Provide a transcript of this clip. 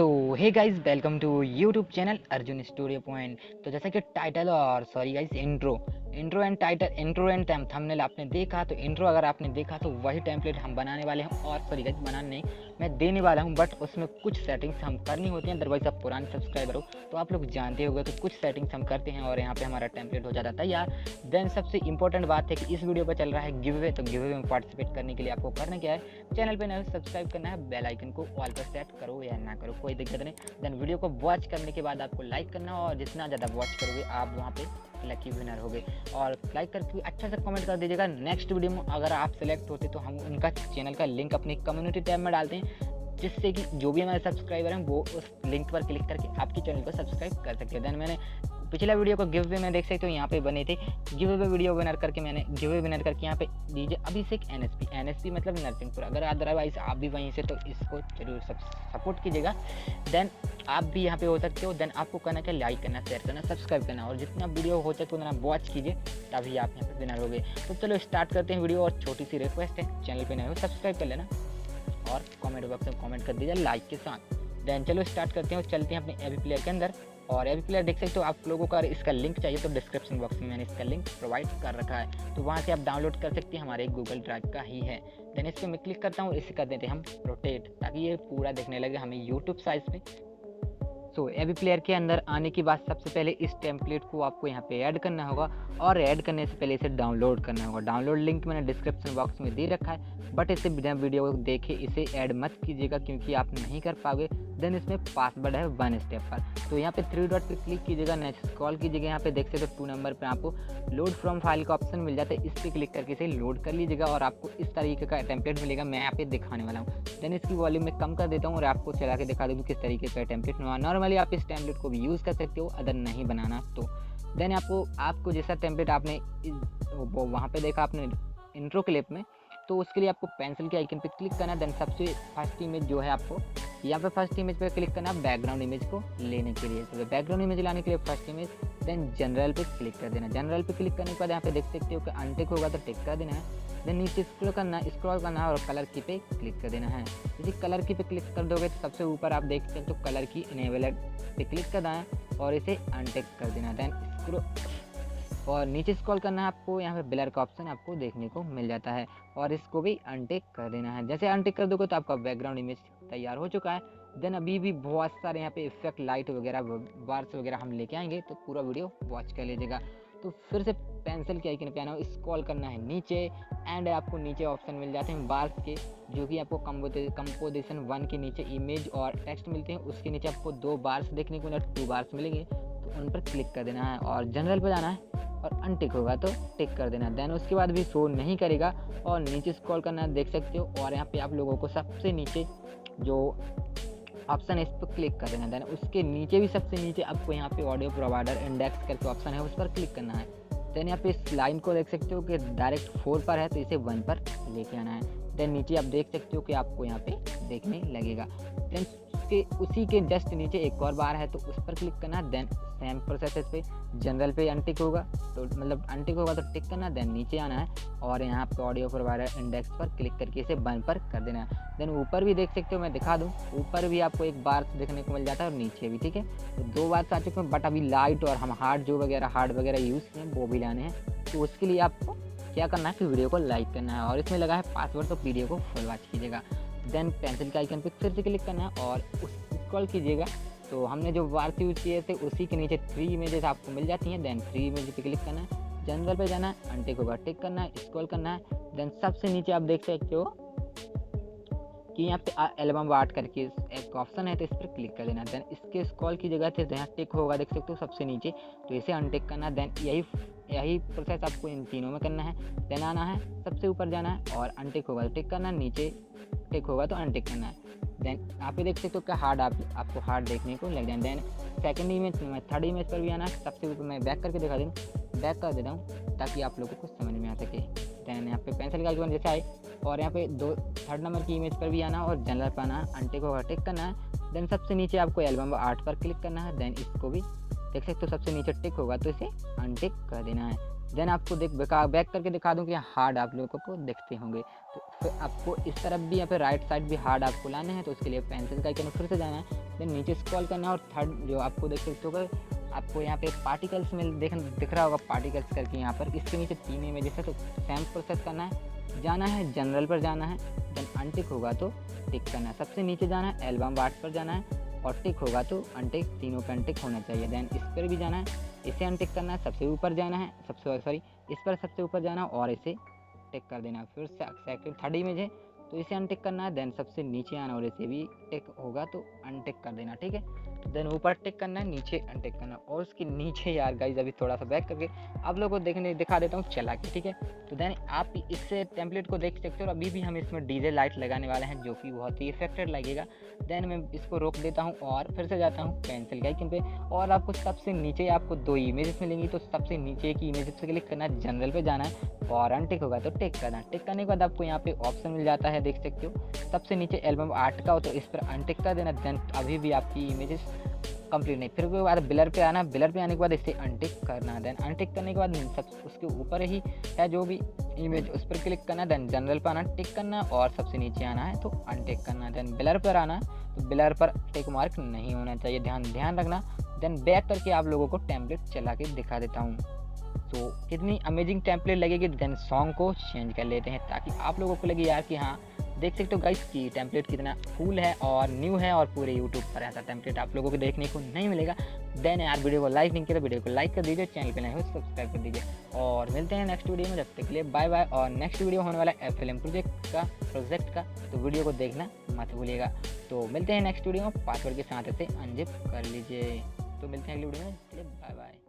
So hey guys, welcome to YouTube channel Arjun studio point. तो जैसा कि टाइटल और sorry guys intro and title, intro and thumbnail आपने देखा, तो इंट्रो अगर आपने देखा तो वही टेम्पलेट हम बनाने वाले हैं। और सॉरी गाइस, बनाने नहीं, मैं देने वाला हूं, बट उसमें कुछ सेटिंग्स हम करनी होती हैं। अदरवाइज आप पुराने सब्सक्राइबर हो तो आप लोग जानते होंगे, तो कुछ सेटिंग्स हम करते हैं और यहाँ पे हमारा टेम्पलेट हो जाता है तैयार। देन सबसे इंपॉर्टेंट बात है कि इस वीडियो पर चल रहा है गिव अवे। तो गिव अवे में पार्टिसिपेट करने के लिए आपको करना क्या है, चैनल पे नए सब्सक्राइब करना है, बेल आइकन को ऑल पर सेट करो या ना करो कोई दिक्कत नहीं। देन वीडियो को वॉच करने के बाद आपको लाइक करना, और जितना ज़्यादा वॉच करोगे आप वहाँ पे लकी विनर होगे। और लाइक करके अच्छा सा कमेंट कर दीजिएगा। नेक्स्ट वीडियो में अगर आप सेलेक्ट होते तो हम उनका चैनल का लिंक अपनी कम्युनिटी टैब में डालते हैं, जिससे कि जो भी हमारे सब्सक्राइबर हैं वो उस लिंक पर क्लिक करके आपके चैनल को सब्सक्राइब कर सकते हैं। देन मैंने पिछला वीडियो को गिव अवे में देख सकते हो, यहाँ पे बने थे गिव अवे वीडियो विनर करके, मैंने गिव अवे विनर करके यहाँ पे दीजिए अभिषेक एनएसपी मतलब नरसिंहपुर। अगर अदरवाइज आप भी वहीं से तो इसको जरूर सपोर्ट कीजिएगा। देन आप भी यहाँ पे हो सकते हो। देन आपको करना क्या, लाइक करना, शेयर करना, सब्सक्राइब करना, और जितना वीडियो हो सके उतना वॉच कीजिए, तभी आप यहाँ पे विनर हो गए। तो चलो स्टार्ट करते हैं वीडियो। और छोटी सी रिक्वेस्ट है, चैनल पे नए हो सब्सक्राइब कर लेना और कमेंट बॉक्स में कमेंट कर दीजिए लाइक के साथ। देन चलो स्टार्ट करते हैं और चलते हैं अपने एवी प्लेयर के अंदर। और एवी प्लेयर देख सकते हो, आप लोगों का इसका लिंक चाहिए तो डिस्क्रिप्शन बॉक्स में मैंने इसका लिंक प्रोवाइड कर रखा है, तो वहाँ से आप डाउनलोड कर सकते हैं, हमारे गूगल ड्राइव का ही है। देन इस पर मैं क्लिक करता हूँ, इसे कर देते हैं हम रोटेट, ताकि ये पूरा देखने लगे हमें यूट्यूब साइज में। सो एवी प्लेयर के अंदर आने के बाद सबसे पहले इस टेम्पलेट को आपको यहाँ पे ऐड करना होगा, और ऐड करने से पहले इसे डाउनलोड करना होगा। डाउनलोड लिंक मैंने डिस्क्रिप्शन बॉक्स में दे रखा है, बट इसे बिना वीडियो को देखे इसे ऐड मत कीजिएगा, क्योंकि आप नहीं कर पाओगे। देन इसमें पासवर्ड है 1 स्टेप पर, तो यहाँ पे 3 डॉट पे क्लिक कीजिएगा, नेक्स्ट स्क्रॉल कीजिएगा, यहाँ पे देख सकते हो 2 नंबर पर आपको लोड फ्रॉम फाइल का ऑप्शन मिल जाता है, इस पर क्लिक करके इसे लोड कर लीजिएगा और आपको इस तरीके का टेम्पलेट मिलेगा। मैं यहाँ पे दिखाने वाला हूँ। देन इसकी वॉल्यूम में कम कर देता हूँ और आपको चला के दिखा दूँ किस तरीके का टेम्पलेट। नॉर्मली आप इस टेम्पलेट को भी यूज़ कर सकते हो, अगर नहीं बनाना तो। देन आपको जैसा टेम्पलेट आपने वहाँ पे देखा आपने इंट्रो क्लिप में, तो उसके लिए आपको पेंसिल के आइकन पे क्लिक करना। देन सबसे फर्स्ट इमेज जो है, आपको यहाँ पे फर्स्ट इमेज पे क्लिक करना बैकग्राउंड इमेज को लेने के लिए। तो बैकग्राउंड इमेज लाने के लिए फर्स्ट इमेज, देन जनरल पे क्लिक कर देना। जनरल पे क्लिक करने के बाद यहाँ पे देख सकते हो कि अनटिक होगा तो टिक कर देना है। देन नीचे स्क्रॉल करना है और कलर की पे क्लिक कर देना है। यदि कलर की पे क्लिक कर दोगे तो सबसे ऊपर आप देख सकते हो कलर की इनेबल पे क्लिक करना है और इसे अनटिक कर देना। देन और नीचे स्क्रॉल करना है, आपको यहाँ पे ब्लर का ऑप्शन आपको देखने को मिल जाता है, और इसको भी अनटिक कर देना है। जैसे अनटिक कर दोगे तो आपका बैकग्राउंड इमेज तैयार हो चुका है। देन अभी भी बहुत सारे यहाँ पे इफेक्ट, लाइट वगैरह, बार्स वगैरह हम लेके आएंगे, तो पूरा वीडियो वॉच कर लीजिएगा। तो फिर से पेंसिल के आइकन पे आना, स्क्रॉल करना है नीचे, एंड आपको नीचे ऑप्शन मिल जाते हैं बार्स के, जो कि आपको कंपोजिशन 1 के नीचे इमेज और टेक्स्ट मिलते हैं, उसके नीचे आपको 2 बार्स देखने को मिलेंगे, 2 बार्स मिलेंगे, तो उन पर क्लिक कर देना है और जनरल पे जाना है, और अनटिक होगा तो टिक कर देना। देन उसके बाद भी शो नहीं करेगा, और नीचे स्क्रॉल करना है, देख सकते हो। और यहाँ पे आप लोगों को सबसे नीचे जो ऑप्शन है इस पर क्लिक कर देना। देन उसके नीचे भी सबसे नीचे आपको यहाँ पे ऑडियो प्रोवाइडर इंडेक्स करके ऑप्शन है, उस पर क्लिक करना है। देन यहाँ पे इस लाइन को देख सकते हो कि डायरेक्ट 4 पर है, तो इसे 1 पर लेके आना है। देन नीचे आप देख सकते हो कि आपको यहाँ पे देखने लगेगा। देन उसी के जस्ट नीचे एक और बार है, तो उस पर क्लिक करना। देन सेम प्रोसेस पे जनरल पे अनटिक होगा, तो मतलब अनटिक होगा तो टिक करना। देन नीचे आना है और यहाँ पे ऑडियो प्रोवाइडर इंडेक्स पर क्लिक करके इसे 1 पर कर देना है। देन ऊपर भी देख सकते हो, मैं दिखा दूँ, ऊपर भी आपको एक बार देखने को मिल जाता है और नीचे भी, ठीक है। तो 2 बार आ चुके हैं, बट अभी लाइट और हम हार्ड वगैरह यूज़ किए वो भी लाने हैं। तो उसके लिए आपको क्या करना है कि वीडियो को लाइक करना है, और इसमें लगा है पासवर्ड, तो वीडियो को फुल वॉच कीजिएगा। देन पेंसिल के आइकन पे फिर से क्लिक करना है और स्क्रॉल कीजिएगा, तो हमने जो बार्स यूज किए थे उसी के नीचे 3 इमेजेस आपको मिल जाती हैं। देन 3 इमेज पे क्लिक करना है, जनरल पे जाना है, अनटिक होगा टिक करना है, स्क्रॉल करना है। देन सबसे नीचे आप देख सकते हो कि यहाँ पे एल्बम आर्ट करके एक ऑप्शन है, तो इस पर क्लिक कर देना। देन इसके स्क्रॉल की जगह से यहाँ टिक होगा, देख सकते हो सबसे नीचे, तो इसे अनटिक करना। देन यही प्रोसेस आपको इन तीनों में करना है। देन आना है, सबसे ऊपर जाना है और अनटिक होगा तो टिक करना, नीचे टिक होगा तो अनटिक करना है। देन आप देख सकते हो क्या हार्ड आपको हार्ड देखने को लग जाए। Then second image, third image पर भी आना है, सबसे ऊपर मैं बैक करके दिखा दूँ, बैक कर देता हूँ ताकि आप लोगों को समझ में आ सके। देन यहाँ पे पेंसिल का आइकन जैसा है, और यहाँ पे 3rd नंबर की इमेज पर भी आना और जनरल पर आना, अनटिक होगा टिक करना है। देन सबसे नीचे आपको एल्बम आर्ट पर क्लिक करना है। देन इसको भी देख सकते हो सबसे नीचे टिक होगा तो इसे अनटिक कर देना है। देन आपको बैक करके दिखा दूँ कि हार्ड आप लोगों को दिखते होंगे। तो फिर आपको इस तरफ भी यहाँ पे राइट साइड भी हार्ड आपको लाने हैं, तो उसके लिए पेंसिल का आइकन फिर से जाना है, देन नीचे स्क्रॉल करना है और थर्ड जो आपको देख सकते हो आपको यहाँ पे पार्टिकल्स में दिख रहा होगा पार्टिकल्स करके, यहाँ पर इसके नीचे 3 इमेजेस है, तो सेम प्रोसेस करना है, जाना है जनरल पर जाना है, देन अनटिक होगा तो टिक करना है, सबसे नीचे जाना है एल्बम आर्ट पर जाना है और टिक होगा तो अनटिक, तीनों पे अनटिक होना चाहिए। देन इस पर भी जाना है, इसे अनटिक करना है, सबसे ऊपर जाना है, इस पर सबसे ऊपर जाना है और इसे टिक कर देना। फिर सेकंड थर्ड इमेज है तो इसे अनटिक करना है, देन सबसे नीचे आना और इसे भी टिक होगा तो अनटिक कर देना, ठीक है। देन ऊपर टिक करना है, नीचे अनटिक करना, और उसके नीचे यार गाइज अभी थोड़ा सा बैक करके आप लोगों को दिखा देता हूँ चला के, ठीक है। तो देन आप इससे टेम्पलेट को देख सकते हो। अभी भी हम इसमें डीजे लाइट लगाने वाले हैं जो कि बहुत ही इफेक्टेड लगेगा। देन मैं इसको रोक देता हूँ और फिर से जाता हूँ पेंसिल के आइकन पे, और आपको सबसे नीचे आपको 2 इमेजेस मिलेंगी, तो सबसे नीचे की इमेज पे क्लिक करना है, जनरल पे जाना है और अनटिक होगा तो टिक करना। टिक करने के बाद आपको यहाँ पे ऑप्शन मिल जाता है, देख सकते हो सबसे नीचे एल्बम आर्ट का हो, तो इस पर अनटिक कर देना। देन अभी भी आपकी इमेजेस कंप्लीट नहीं, फिर उसके बाद ब्लर पे आना, ब्लर पे आने के बाद इसे अनटिक करना। देन अनटिक करने के बाद सब उसके ऊपर ही है जो भी इमेज उस पर क्लिक करना, देन जनरल पर आना, टिक करना और सबसे नीचे आना है तो अनटिक करना। देन ब्लर पर आना, तो ब्लर पर टिक मार्क नहीं होना चाहिए, ध्यान रखना। देन बैक करके आप लोगों को टेम्पलेट चला के दिखा देता हूँ तो कितनी अमेजिंग टेम्पलेट लगेगी। देन सॉन्ग को चेंज कर लेते हैं ताकि आप लोगों को लगे यार कि हाँ देख सकते हो गाइस कि टेम्पलेट कितना कूल है और न्यू है, और पूरे यूट्यूब पर ऐसा टेम्पलेट आप लोगों को देखने को नहीं मिलेगा। देन यार वीडियो को लाइक नहीं किया तो वीडियो को लाइक कर दीजिए, चैनल पे नए हो सब्सक्राइब कर दीजिए, और मिलते हैं नेक्स्ट वीडियो में। जब तक के लिए बाय बाय। और नेक्स्ट वीडियो होने वाला है फिल्म प्रोजेक्ट का, तो वीडियो को देखना मत भूलिएगा। तो मिलते हैं नेक्स्ट वीडियो में, पासवर्ड के साथ इसे अनजिप कर लीजिए। तो मिलते हैं अगली वीडियो में, बाय बाय।